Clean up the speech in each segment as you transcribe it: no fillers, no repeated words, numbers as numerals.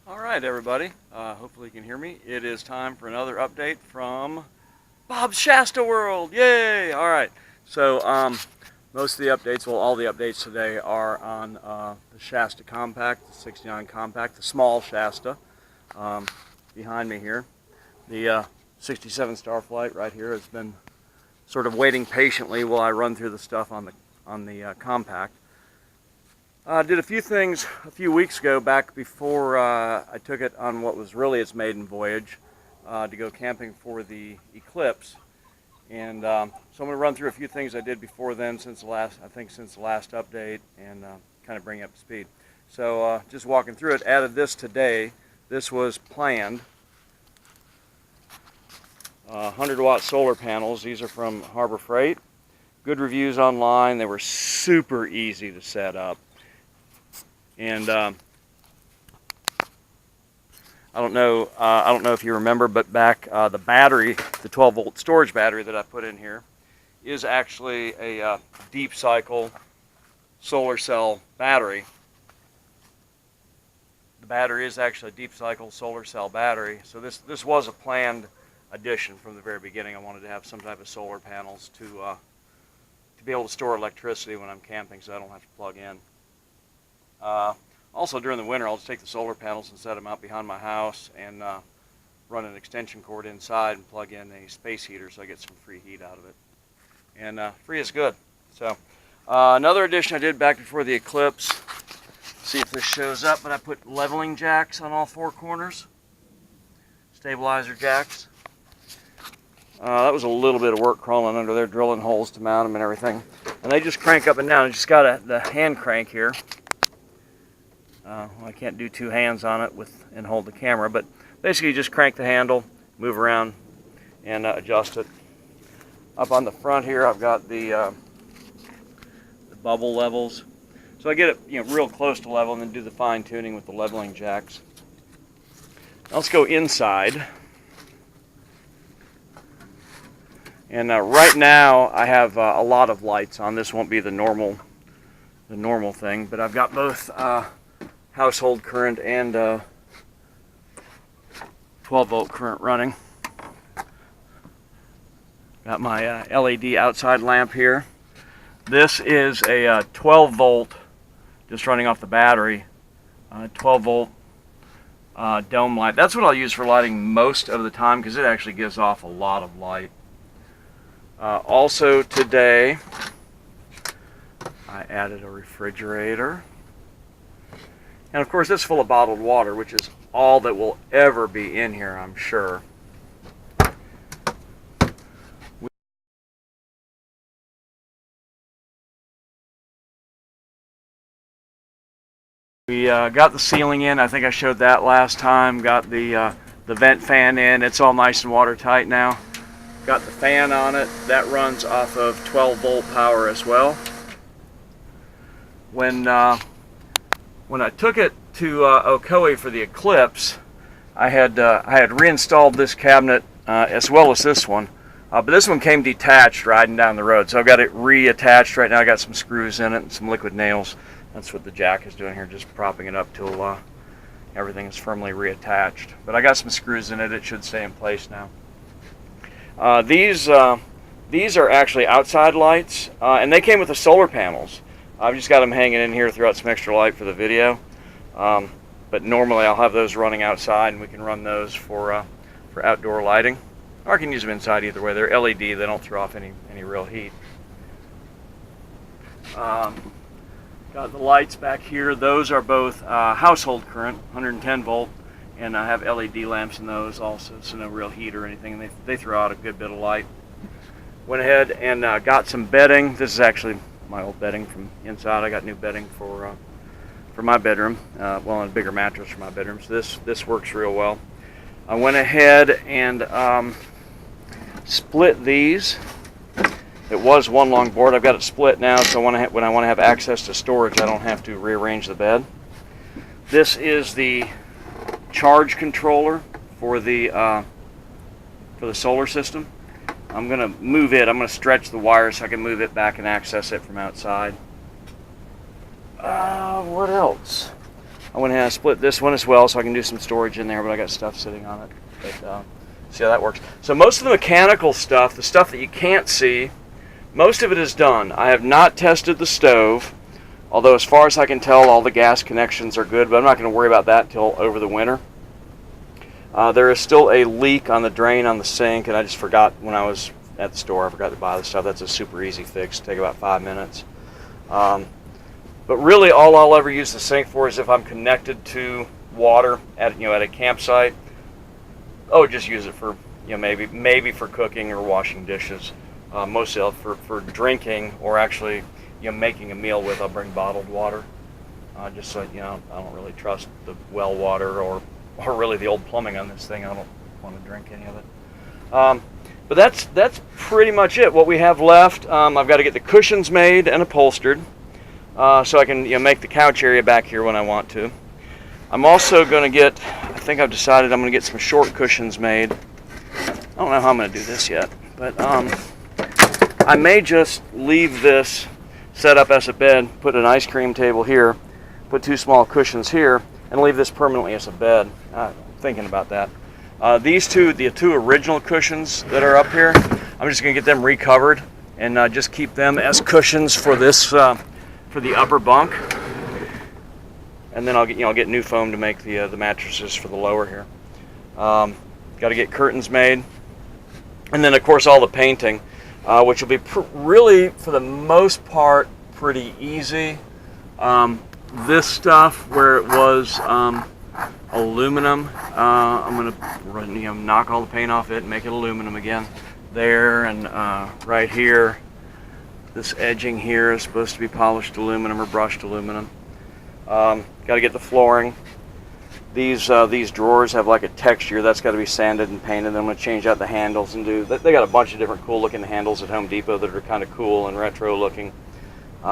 All right, everybody. Hopefully you can hear me. It is time for another update from Bob's Shasta World. Yay! All right. So most of the updates, well, all the updates today are on the Shasta Compact, the 69 Compact, the small Shasta behind me here. The 67 Starflight right here has been sort of waiting patiently while I run through the stuff on the Compact. Did a few things a few weeks ago, back before I took it on what was really its maiden voyage to go camping for the eclipse. And so I'm going to run through a few things I did before then, since the last update, and kind of bring you up to speed. So just walking through it, added this today. This was planned. 100-watt solar panels. These are from Harbor Freight. Good reviews online. They were super easy to set up. And I don't know if you remember, but back the battery, the 12-volt storage battery that I put in here, is actually a deep cycle solar cell battery. The battery is actually a deep cycle solar cell battery. So this was a planned addition from the very beginning. I wanted to have some type of solar panels to be able to store electricity when I'm camping, so I don't have to plug in. Also during the winter, I'll just take the solar panels and set them out behind my house and run an extension cord inside and plug in a space heater so I get some free heat out of it. And free is good. So another addition I did back before the eclipse, see if this shows up, but I put leveling jacks on all four corners, stabilizer jacks. That was a little bit of work crawling under there, drilling holes to mount them and everything. And they just crank up and down. I just got the hand crank here. I can't do two hands on it and hold the camera, but basically you just crank the handle, move around, and adjust it. Up on the front here, I've got the bubble levels, so I get it real close to level, and then do the fine tuning with the leveling jacks. Now let's go inside. And right now I have a lot of lights on. This won't be the normal thing, but I've got both household current and 12-volt current running. Got my LED outside lamp here. This is a 12-volt, just running off the battery, 12-volt dome light. That's what I'll use for lighting most of the time, because it actually gives off a lot of light. Also today, I added a refrigerator. And of course, it's full of bottled water, which is all that will ever be in here, I'm sure. We got the ceiling in. I think I showed that last time. Got the vent fan in. It's all nice and watertight now. Got the fan on it. That runs off of 12-volt power as well. When I took it to Ocoee for the eclipse, I had reinstalled this cabinet as well as this one, but this one came detached riding down the road, so I've got it reattached right now. I got some screws in it and some liquid nails. That's what the jack is doing here, just propping it up till everything is firmly reattached. But I got some screws in it. It should stay in place now. These are actually outside lights, and they came with the solar panels. I've just got them hanging in here throughout some extra light for the video. But normally I'll have those running outside, and we can run those for outdoor lighting. Or I can use them inside either way. They're LED. They don't throw off any real heat. Got the lights back here. Those are both household current, 110 volt, and I have LED lamps in those also, so no real heat or anything. And they throw out a good bit of light. Went ahead and got some bedding. This is actually my old bedding from inside. I got new bedding for my bedroom, well, and a bigger mattress for my bedroom, so this works real well. I went ahead and split these. It was one long board. I've got it split now, so when I want to have access to storage, I don't have to rearrange the bed. This is the charge controller for the solar system. I'm going to move it. I'm going to stretch the wire so I can move it back and access it from outside. What else? I went ahead and split this one as well so I can do some storage in there, but I got stuff sitting on it. But see how that works. So most of the mechanical stuff, the stuff that you can't see, most of it is done. I have not tested the stove, although as far as I can tell, all the gas connections are good, but I'm not going to worry about that until over the winter. There is still a leak on the drain on the sink, and I just forgot when I was at the store. I forgot to buy the stuff. That's a super easy fix. Take about 5 minutes. But really, all I'll ever use the sink for is if I'm connected to water at a campsite. Oh, just use it for maybe for cooking or washing dishes. Mostly for drinking or actually making a meal with. I'll bring bottled water. Just so I don't really trust the well water or really the old plumbing on this thing. I don't want to drink any of it. But that's pretty much it. What we have left, I've got to get the cushions made and upholstered, so I can make the couch area back here when I want to. I'm also going to get, I think I've decided I'm going to get some short cushions made. I don't know how I'm going to do this yet, but I may just leave this set up as a bed, put an ice cream table here, put 2 small cushions here, and leave this permanently as a bed. Thinking about that. The 2 original cushions that are up here, I'm just going to get them recovered and just keep them as cushions for this for the upper bunk. And then I'll get new foam to make the mattresses for the lower here. Got to get curtains made, and then of course all the painting, which will be really for the most part pretty easy. This stuff where it was aluminum, I'm gonna knock all the paint off it and make it aluminum again. There and right here, this edging here is supposed to be polished aluminum or brushed aluminum. Got to get the flooring. These drawers have like a texture that's got to be sanded and painted. Then I'm going to change out the handles and they got a bunch of different cool looking handles at Home Depot that are kind of cool and retro looking.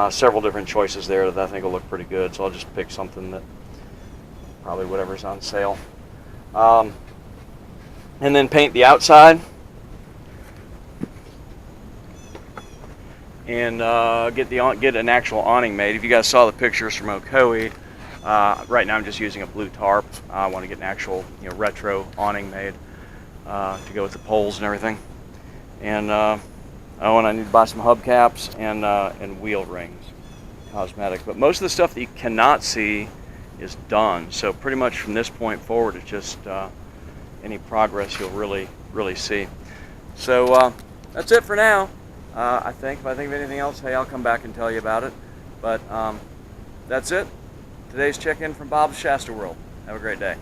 Several different choices there that I think will look pretty good. So I'll just pick something that probably whatever's on sale. And then paint the outside. And get an actual awning made. If you guys saw the pictures from Ocoee, right now I'm just using a blue tarp. I want to get an actual retro awning made to go with the poles and everything. And I need to buy some hubcaps and wheel rings, cosmetic. But most of the stuff that you cannot see is done. So pretty much from this point forward, it's just any progress you'll really see. So that's it for now. I think. If I think of anything else, hey, I'll come back and tell you about it. But that's it. Today's check-in from Bob's Shasta World. Have a great day.